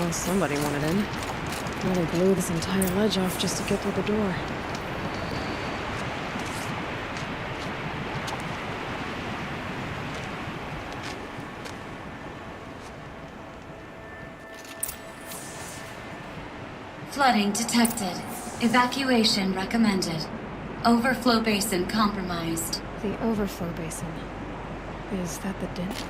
Well, somebody wanted in. Really blew this entire ledge off just to get through the door. Flooding detected. Evacuation recommended. Overflow basin compromised. The overflow basin. Is that the dent?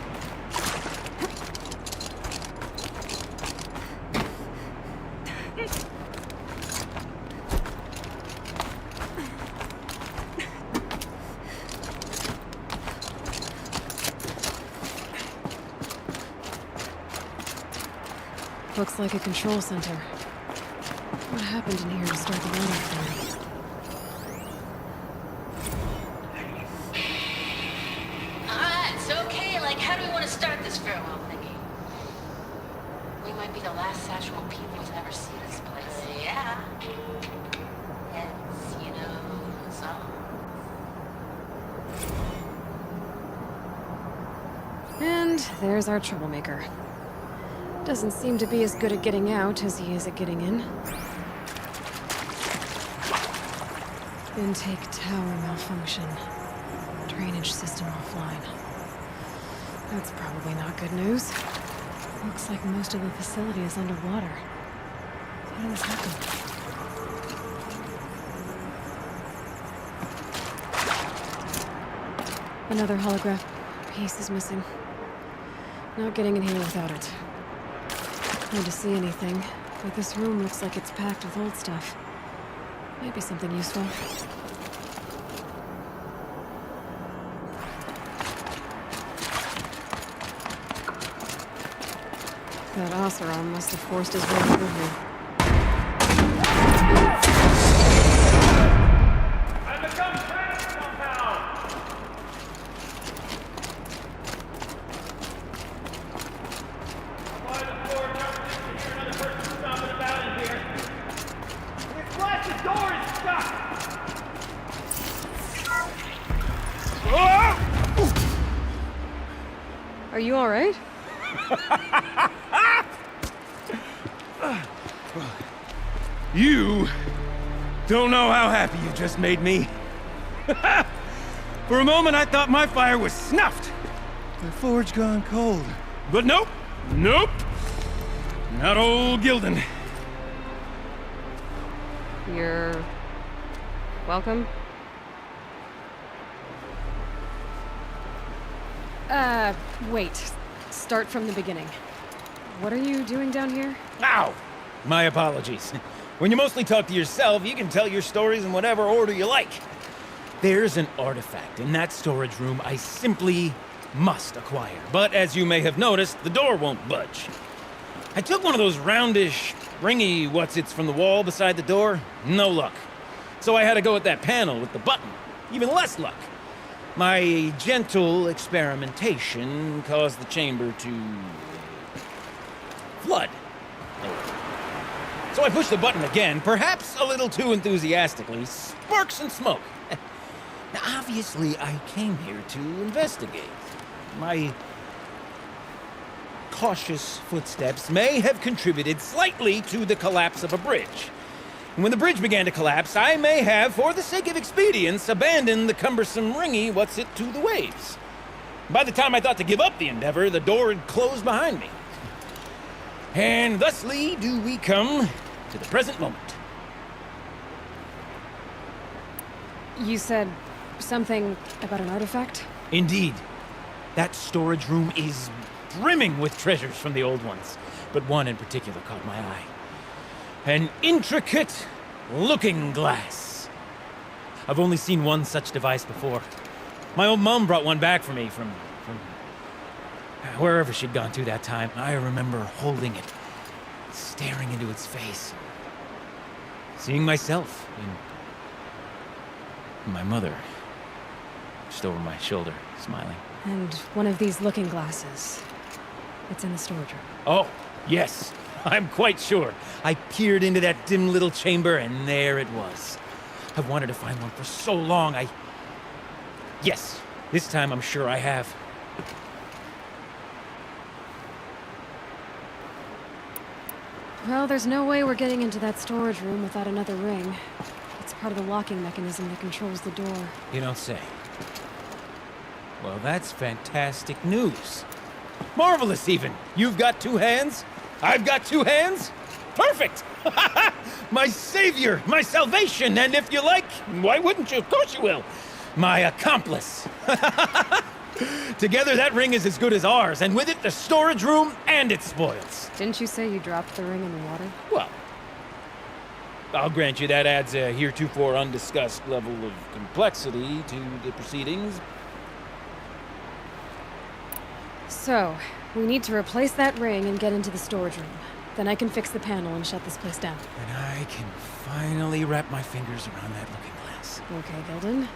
Looks like a control center. What happened in here to start the water flowing? It's okay. Like, how do we want to start this farewell thingy? We might be the last Satchel people to ever see this place. Yeah. Heads, you know, so. And there's our troublemaker. Doesn't seem to be as good at getting out as he is at getting in. Intake tower malfunction. Drainage system offline. That's probably not good news. Looks like most of the facility is underwater. How did this happen? Another holograph piece is missing. Not getting in here without it. Hard to see anything, but this room looks like it's packed with old stuff. Might be something useful. That Oseram must have forced his way through here. I've become trapped somehow! Why the floor never seems to hear another person stomping about in here? This blasted door is stuck! Are you alright? You don't know how happy you just made me. For a moment, I thought my fire was snuffed. The forge gone cold. But nope. Nope. Not old Gildan. You're... welcome? Wait. Start from the beginning. What are you doing down here? Ow! My apologies. When you mostly talk to yourself, you can tell your stories in whatever order you like. There's an artifact in that storage room I simply must acquire. But as you may have noticed, the door won't budge. I took one of those roundish, ringy what's-its from the wall beside the door. No luck. So I had to go with that panel with the button. Even less luck. My gentle experimentation caused the chamber to... flood. So I pushed the button again, perhaps a little too enthusiastically. Sparks and smoke. Now, obviously, I came here to investigate. My cautious footsteps may have contributed slightly to the collapse of a bridge. And when the bridge began to collapse, I may have, for the sake of expedience, abandoned the cumbersome ringy what's-it to the waves. By the time I thought to give up the endeavor, the door had closed behind me. And thusly do we come to the present moment. You said something about an artifact? Indeed. That storage room is brimming with treasures from the old ones, but one in particular caught my eye. An intricate looking glass. I've only seen one such device before. My old mum brought one back for me from wherever she'd gone to that time. I remember holding it, staring into its face, seeing myself in my mother, just over my shoulder, smiling. And one of these looking glasses. It's in the storage room. Oh, yes, I'm quite sure. I peered into that dim little chamber, and there it was. I've wanted to find one for so long, Yes, this time I'm sure I have. Well, there's no way we're getting into that storage room without another ring. It's part of the locking mechanism that controls the door. You don't say. Well, that's fantastic news. Marvelous, even. You've got two hands. I've got two hands. Perfect! My savior, my salvation, and if you like, why wouldn't you? Of course you will. My accomplice. Together, that ring is as good as ours, and with it, the storage room and its spoils. Didn't you say you dropped the ring in the water? Well, I'll grant you that adds a heretofore undiscussed level of complexity to the proceedings. So, we need to replace that ring and get into the storage room. Then I can fix the panel and shut this place down. And I can finally wrap my fingers around that looking glass. Okay, Gilden.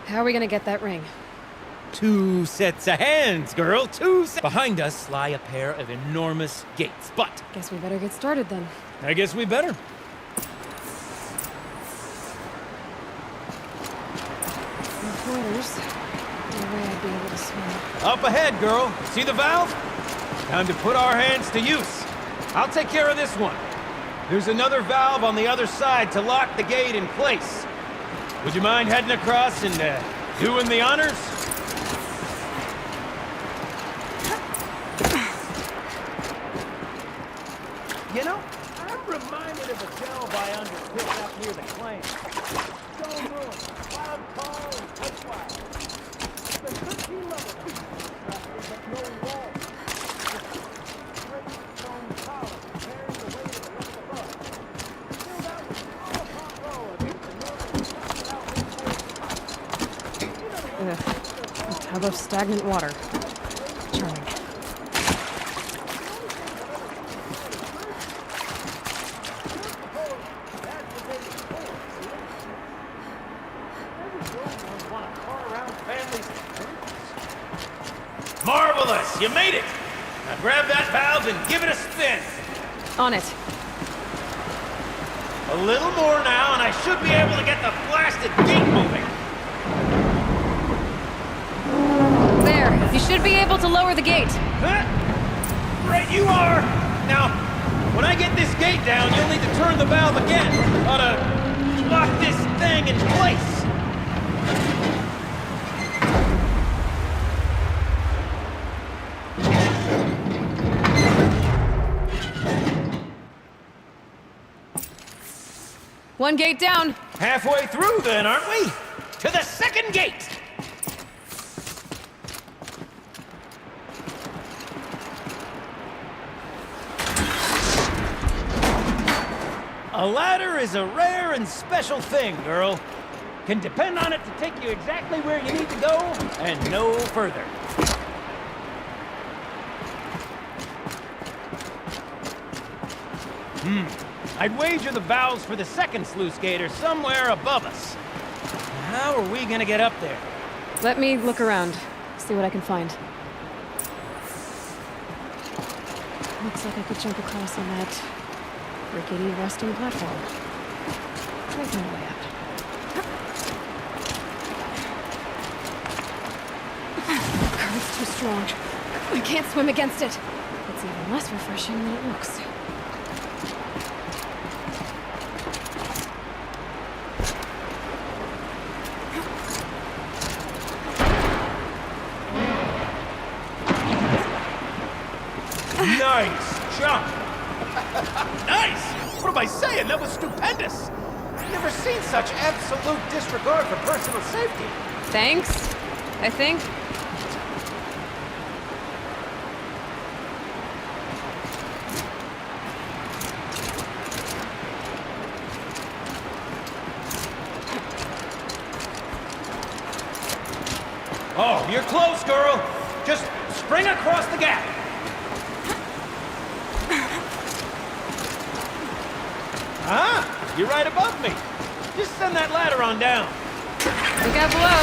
How are we gonna get that ring? 2 sets of hands, girl. 2 sets. Behind us lie a pair of enormous gates, but Guess we better get started then. I guess we better. No quarters. No way I'd be able to swim. Up ahead, girl. See the valve? Time to put our hands to use. I'll take care of this one. There's another valve on the other side to lock the gate in place. Would you mind heading across and doing the honors? You know, I'm reminded of a delve I undertook up near the claim. Stone ruins, cloud tall and touchwise. The 13 levels, but no walls. Great stone tower carrying the weight of the rest above. Filled out with all front row against the northern south Ugh. A tub of stagnant water. Charming. Marvelous! You made it! Now grab that valve and give it a spin. On it. A little more now, and I should be able to get the blasted gate moving. There. You should be able to lower the gate. Huh? Right you are! Now, when I get this gate down, you'll need to turn the valve again. Ought to lock this thing in place. One gate down. Halfway through then, aren't we? To the second gate! A ladder is a rare and special thing, girl. Can depend on it to take you exactly where you need to go, and no further. I'd wager the valves for the second sluice gate are somewhere above us. How are we gonna get up there? Let me look around. See what I can find. Looks like I could jump across on that rickety resting platform. There's no way out. The current's too strong. I can't swim against it. It's even less refreshing than it looks. Nice jump! Nice! What am I saying? That was stupendous! I've never seen such absolute disregard for personal safety. Thanks, I think. Oh, you're close, girl. Just spring across the gap. Ah, you're right above me. Just send that ladder on down. Look out below.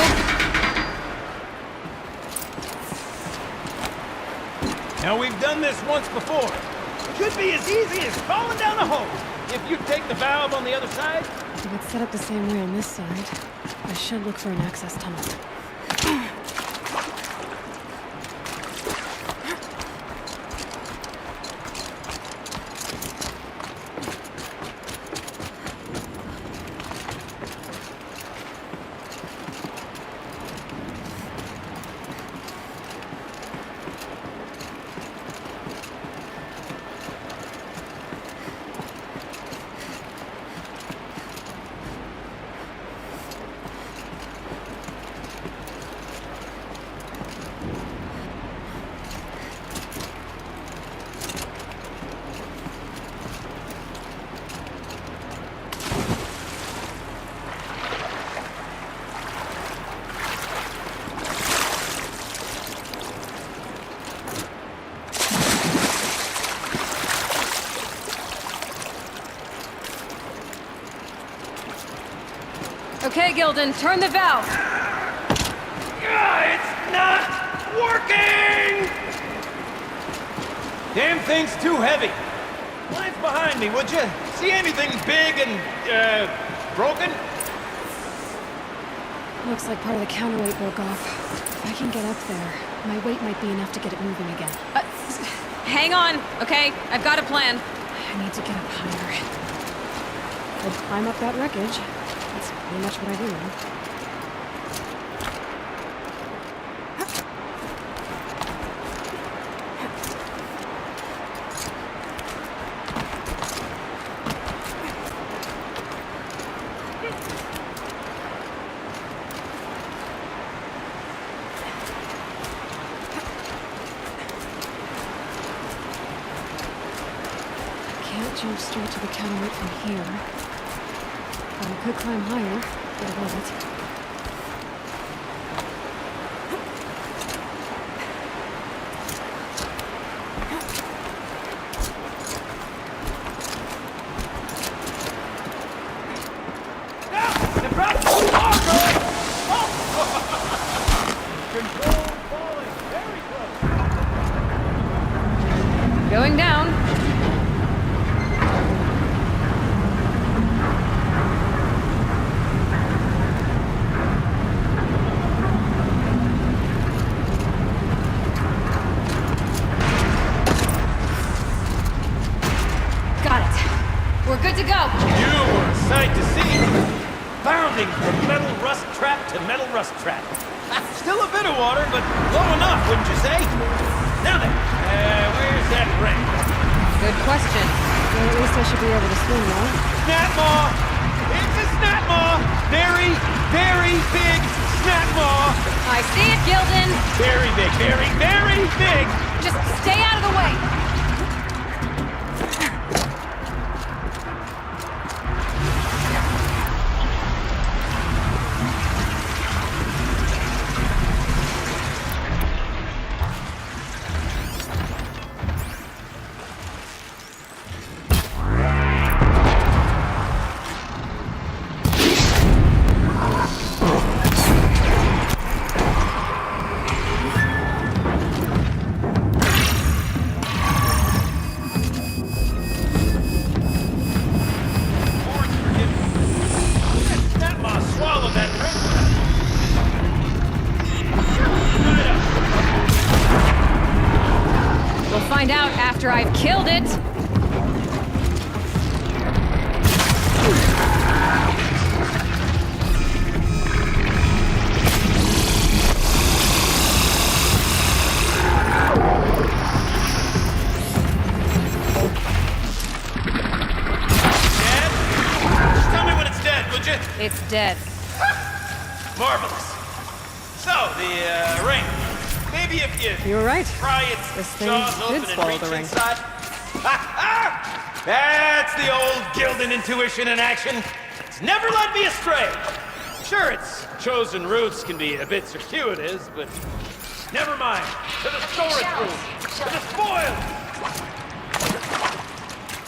Now, we've done this once before. It could be as easy as falling down a hole. If you take the valve on the other side. If it's set up the same way on this side, I should look for an access tunnel. Okay, Gilden, turn the valve. It's not working! Damn thing's too heavy. Glance behind me, would you? See anything big and, broken? Looks like part of the counterweight broke off. If I can get up there, my weight might be enough to get it moving again. Hang on, okay? I've got a plan. I need to get up higher. I'd climb up that wreckage. That's pretty much what I do now. Can't jump straight to the counterweight from here. But I could climb higher, get above it. Going down. Got it. We're good to go. You were a sight to see. Bounding from metal rust trap to metal rust trap. Still a bit of water, but low enough, wouldn't you say? Now then, where's that ring? Good question. Well, at least I should be able to swim now. Snap maw! It's a snap maw! Very, very big snap maw! I see it, Gilden. Very big, very, very big! Just stay out of the way. Snap maw swallowed that ring! We'll find out after I've killed it. Dead? Just tell me when it's dead, would you? It's dead. Marvelous. So, the ring. Maybe if you You were right. pry its This thing jaws did open swallow and reach the ring. inside. Ha! That's the old Gildan intuition in action. It's never led me astray. Sure, its chosen routes can be a bit circuitous, but never mind. To the storage room. To the spoil.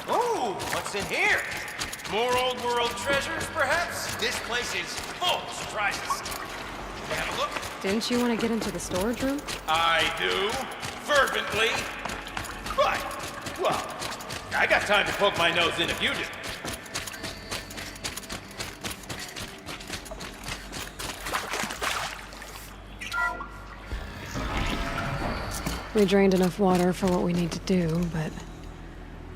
Ooh, what's in here? More old world treasures, perhaps? This place is full of surprises. Have a look. Didn't you want to get into the storage room? I do, fervently. But, well, I got time to poke my nose in if you do. We drained enough water for what we need to do, but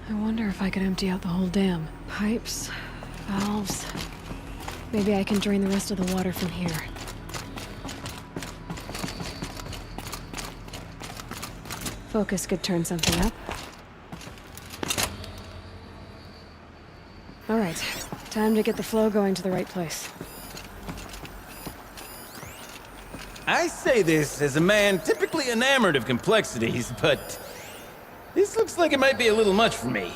I wonder if I could empty out the whole dam. Pipes, valves. Maybe I can drain the rest of the water from here. Focus could turn something up. All right, time to get the flow going to the right place. I say this as a man typically enamored of complexities, but this looks like it might be a little much for me.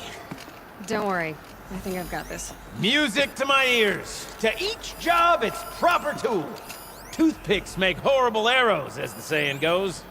Don't worry, I think I've got this. Music to my ears. To each job, its proper tool. Toothpicks make horrible arrows, as the saying goes.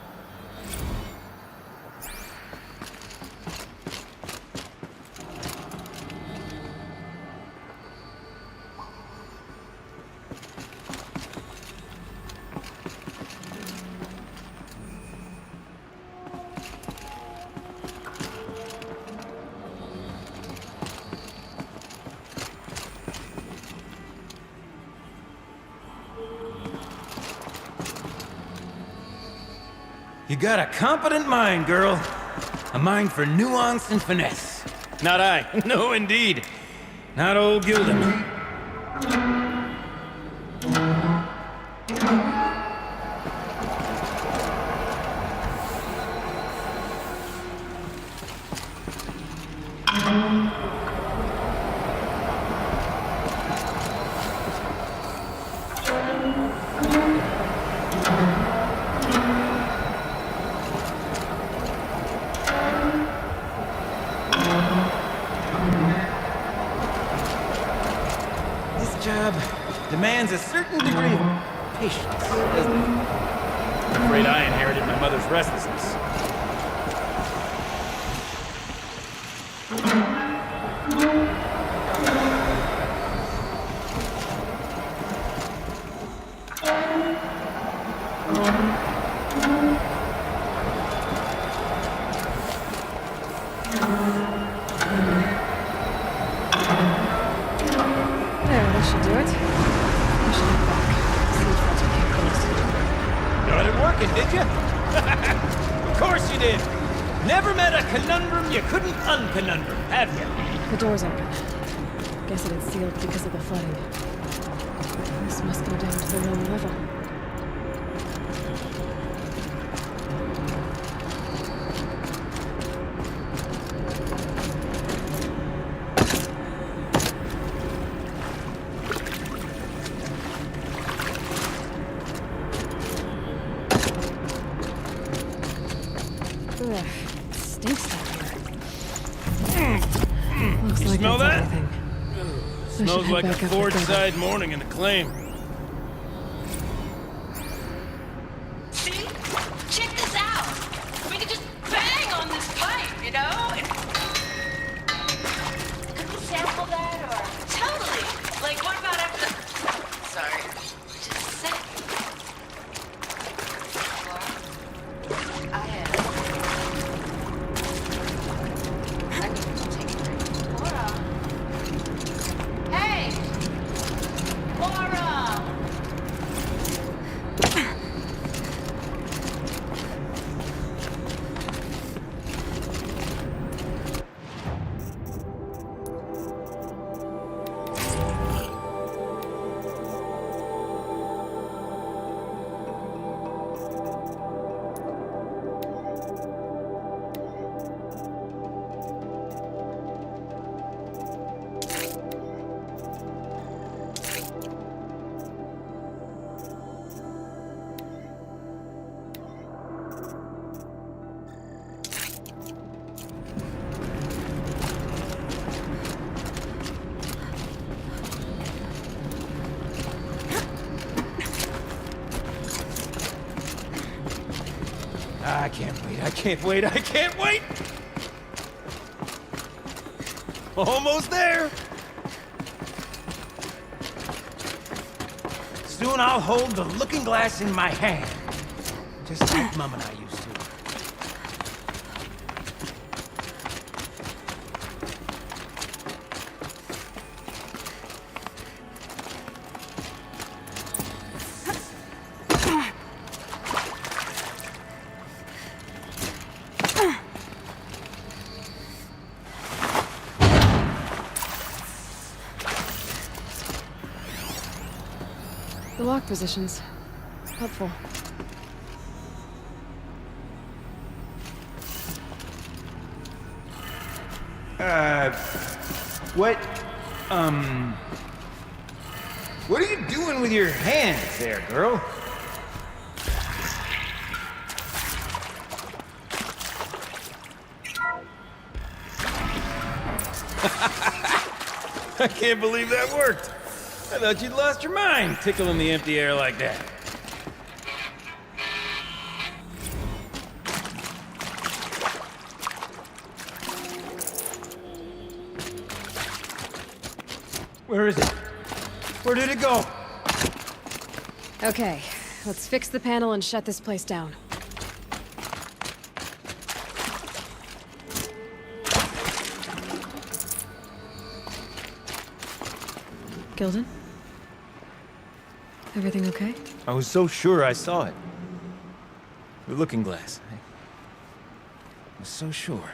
You got a competent mind, girl. A mind for nuance and finesse. Not I. No, indeed. Not old Gildan. Job demands a certain degree of patience, doesn't it? I'm afraid I inherited my mother's restlessness. Did you? Of course you did. Never met a conundrum you couldn't unconundrum, have you? The door's open. Guess it had sealed because of the flooding. This must go down to the lower level. Ugh, it stinks out here. Looks You like smell that's that? everything. I should Smells head like a back up to forge-side morning in the claim. See? Check this out. We could just bang on this pipe, you know? Could we sample that or? Totally. Like, what about after the... Sorry. Just a sec. I need to take a drink. Laura. Hey! Laura! I can't wait, I can't wait, I can't wait! Almost there! Soon I'll hold the looking glass in my hand. Just like Mum and I used to. The lock positions. Helpful. What are you doing with your hands there, girl? I can't believe that worked. I thought you'd lost your mind, tickling the empty air like that. Where is it? Where did it go? Okay, let's fix the panel and shut this place down. Gildan? Everything okay? I was so sure I saw it. The looking glass. I was so sure.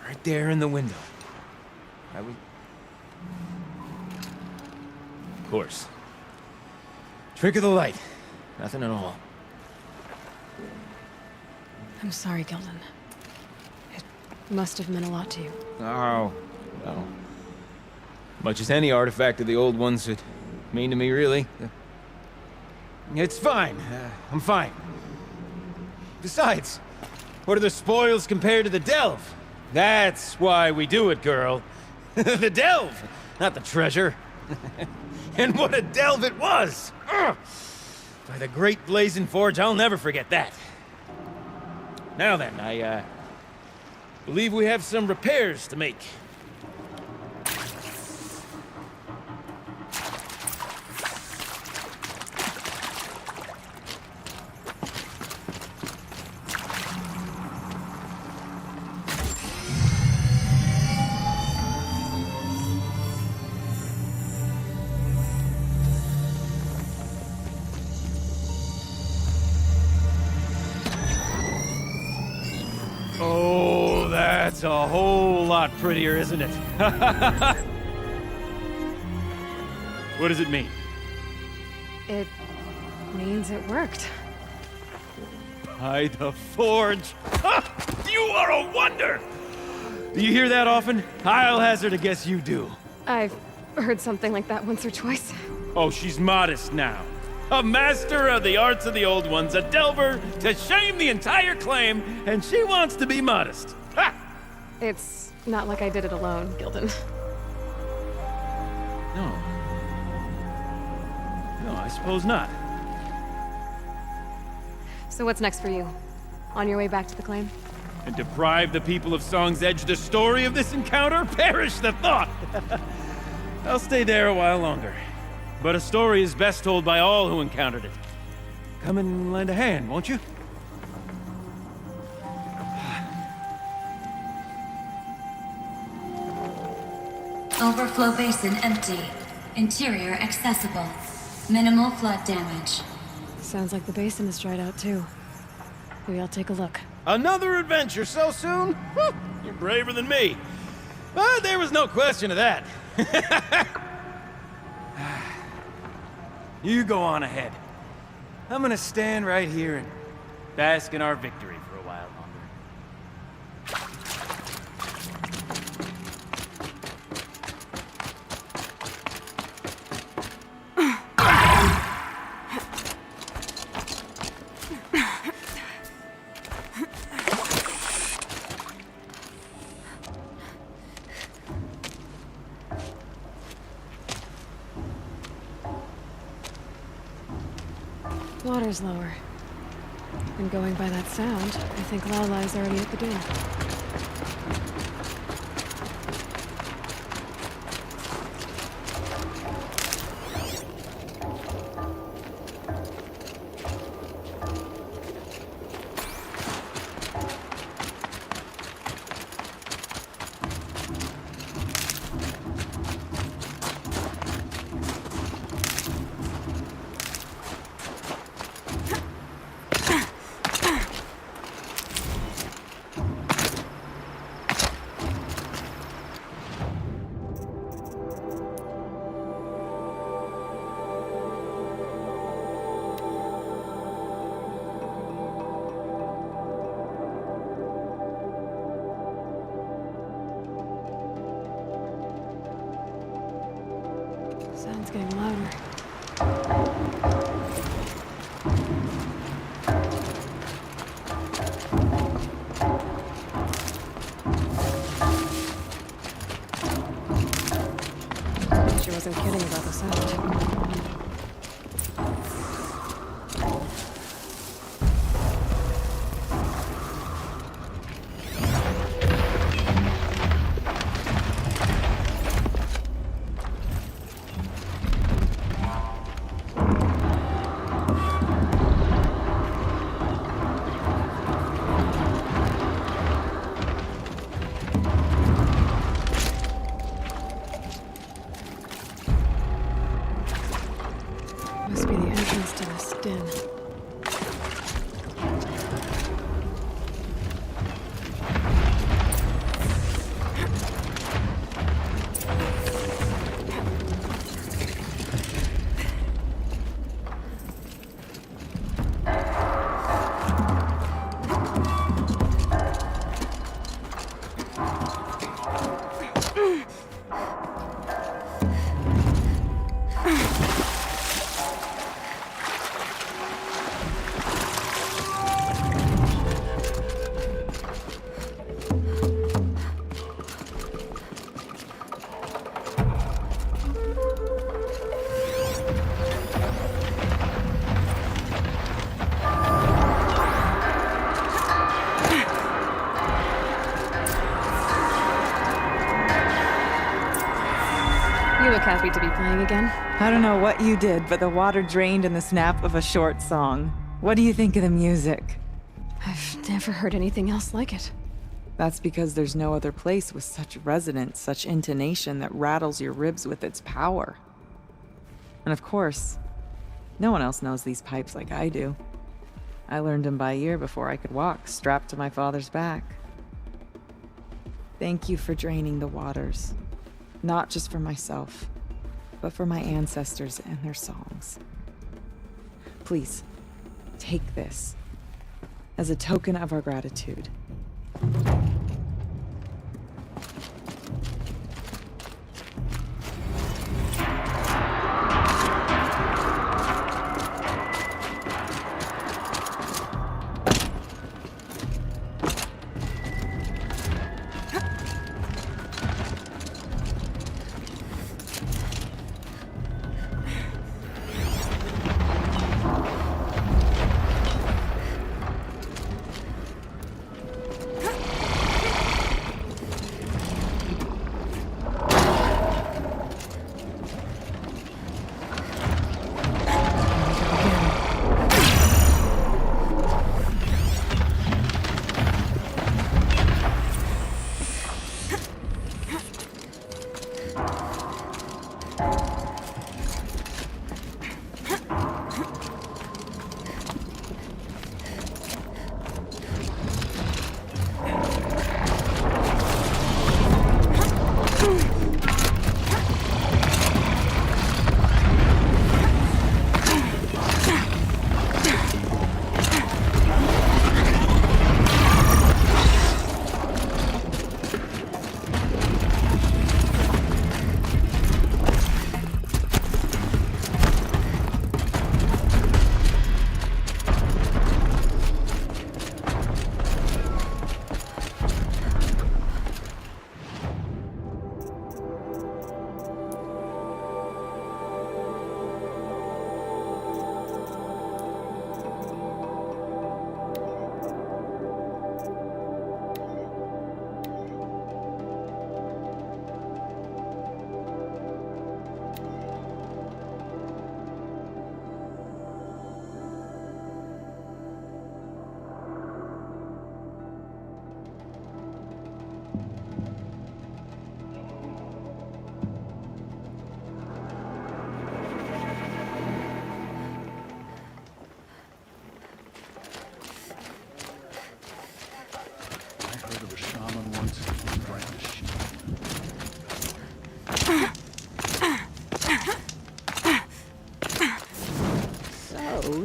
Right there in the window. I was... Of course. Trick of the light. Nothing at all. I'm sorry, Gilden. It must have meant a lot to you. Oh, well. Much as any artifact of the old ones would mean to me, really. It's fine. I'm fine. Besides, what are the spoils compared to the delve? That's why we do it, girl. The delve, not the treasure. And what a delve it was! Ugh. By the great blazing forge, I'll never forget that. Now then, I believe we have some repairs to make. Oh, that's a whole lot prettier, isn't it? What does it mean? It means it worked. By the forge. You are a wonder! Do you hear that often? I'll hazard a guess you do. I've heard something like that once or twice. Oh, she's modest now. A master of the arts of the old ones, a delver to shame the entire claim, and she wants to be modest. Ha! It's not like I did it alone, Gilden. No. No, I suppose not. So what's next for you? On your way back to the claim? And deprive the people of Song's Edge the story of this encounter? Perish the thought! I'll stay there a while longer. But a story is best told by all who encountered it. Come and lend a hand, won't you? Overflow basin empty. Interior accessible. Minimal flood damage. Sounds like the basin is dried out too. Maybe I'll take a look. Another adventure so soon? Whew, you're braver than me. But there was no question of that. You go on ahead. I'm gonna stand right here and bask in our victory for a while longer. Water's lower. And going by that sound, I think Lala's already at the door. Sound's getting louder. She wasn't kidding about the sound. happy to be playing again. I don't know what you did, but the water drained in the snap of a short song. What do you think of the music? I've never heard anything else like it. That's because there's no other place with such resonance, such intonation that rattles your ribs with its power. And of course, no one else knows these pipes like I do. I learned them by ear before I could walk, strapped to my father's back. Thank you for draining the waters. Not just for myself, but for my ancestors and their songs. Please, take this as a token of our gratitude.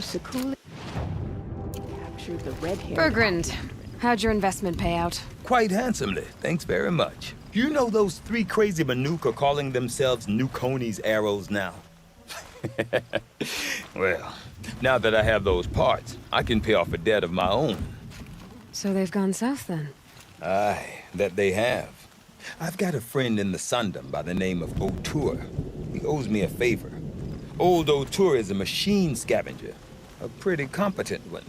Sakuli captured the red-haired... Bergrand, how'd your investment pay out? Quite handsomely, thanks very much. You know those three crazy Manuka calling themselves Nukoni's arrows now? Well, now that I have those parts, I can pay off a debt of my own. So they've gone south, then? Aye, that they have. I've got a friend in the Sundom by the name of O'Toole. He owes me a favor. Old O'Toole is a machine scavenger, a pretty competent one.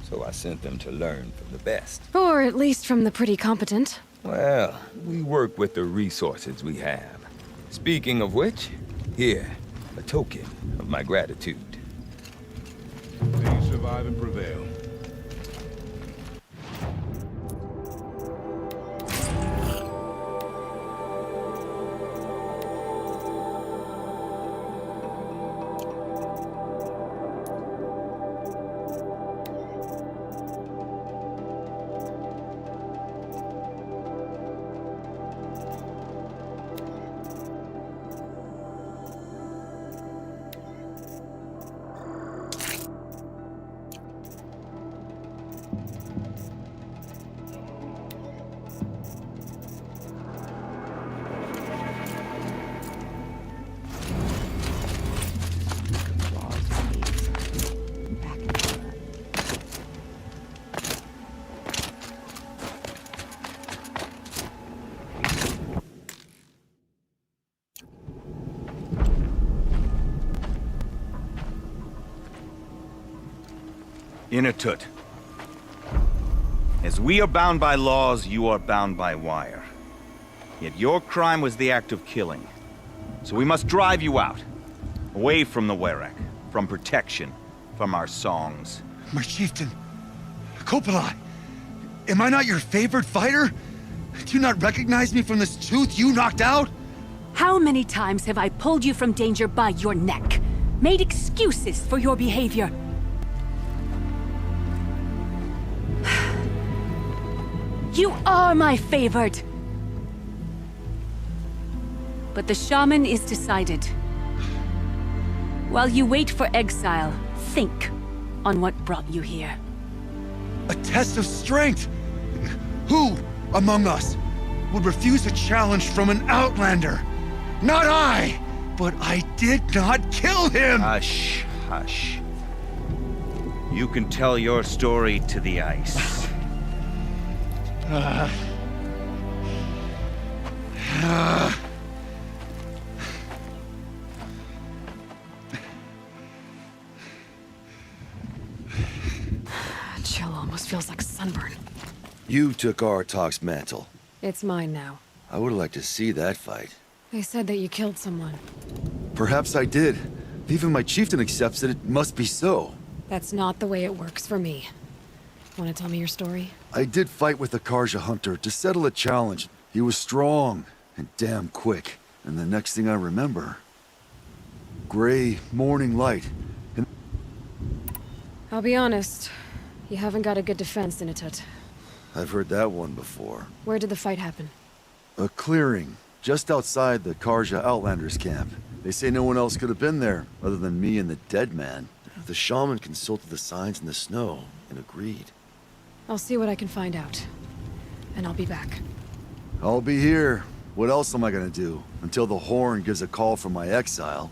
So I sent them to learn from the best. Or at least from the pretty competent. Well, we work with the resources we have. Speaking of which, here, a token of my gratitude. May you survive and prevail. Inatut. As we are bound by laws, you are bound by wire. Yet your crime was the act of killing. So we must drive you out. Away from the Warek. From protection. From our songs. My chieftain. Kopalai. Am I not your favorite fighter? Do you not recognize me from this tooth you knocked out? How many times have I pulled you from danger by your neck? Made excuses for your behavior? You are my favorite! But the shaman is decided. While you wait for exile, think on what brought you here. A test of strength! Who among us would refuse a challenge from an outlander? Not I! But I did not kill him! Hush, hush. You can tell your story to the ice. Chill almost feels like sunburn. You took Artok's mantle. It's mine now. I would have liked to see that fight. They said that you killed someone. Perhaps I did. If even my chieftain accepts it, it must be so. That's not the way it works for me. Want to tell me your story? I did fight with the Karja hunter to settle a challenge. He was strong and damn quick. And the next thing I remember... gray morning light. And I'll be honest. You haven't got a good defense, Inatut. I've heard that one before. Where did the fight happen? A clearing, just outside the Karja Outlanders camp. They say no one else could have been there, other than me and the dead man. The shaman consulted the signs in the snow and agreed. I'll see what I can find out. And I'll be back. I'll be here. What else am I gonna do? Until the Horn gives a call from my exile.